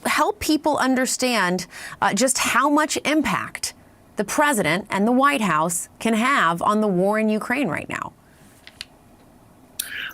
help people understand just how much impact the president and the White House can have on the war in Ukraine right now?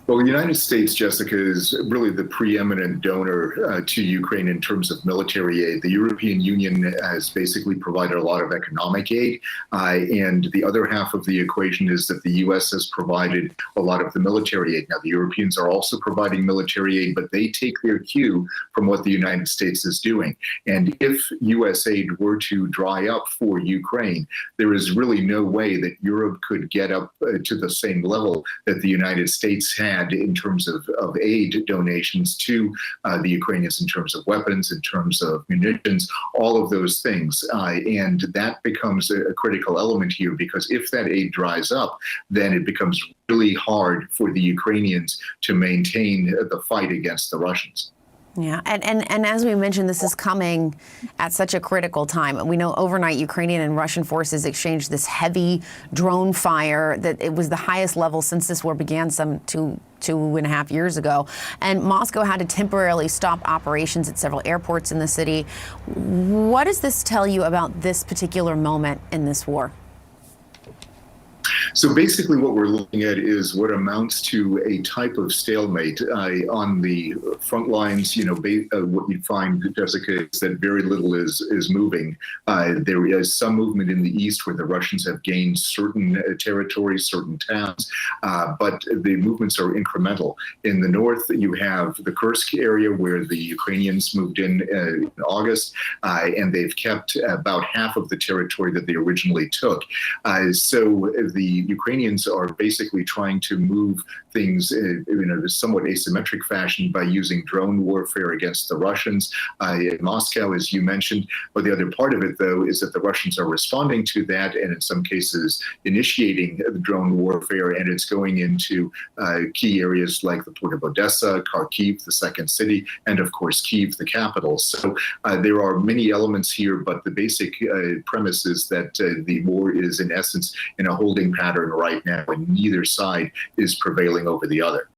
Well, the United States, Jessica, is really the preeminent donor to Ukraine in terms of military aid. The European Union has basically provided a lot of economic aid, and the other half of the equation is that the U.S. has provided a lot of the military aid. Now, the Europeans are also providing military aid, but they take their cue from what the United States is doing. And if U.S. aid were to dry up for Ukraine, there is really no way that Europe could get up to the same level that the United States had in terms of aid donations to the Ukrainians, in terms of weapons, in terms of munitions, all of those things. And that becomes a critical element here, because if that aid dries up, then it becomes really hard for the Ukrainians to maintain the fight against the Russians. Yeah, and as we mentioned, this is coming at such a critical time. We know overnight Ukrainian and Russian forces exchanged this heavy drone fire that it was the highest level since this war began some two and a half years ago. And Moscow had to temporarily stop operations at several airports in the city. What does this tell you about this particular moment in this war? So basically what we're looking at is what amounts to a type of stalemate on the front lines. You know, what you find, Jessica, is that very little is moving. There is some movement in the east where the Russians have gained certain territories, certain towns, but the movements are incremental. In the north, you have the Kursk area where the Ukrainians moved in August, and they've kept about half of the territory that they originally took. So the Ukrainians are basically trying to move things in a somewhat asymmetric fashion by using drone warfare against the Russians in Moscow, as you mentioned. But the other part of it, though, is that the Russians are responding to that, and in some cases initiating the drone warfare, and it's going into key areas like the port of Odessa, Kharkiv, the second city, and of course Kyiv, the capital. So there are many elements here, but the basic premise is that the war is in essence in a holding pattern right now, and neither side is prevailing over the other.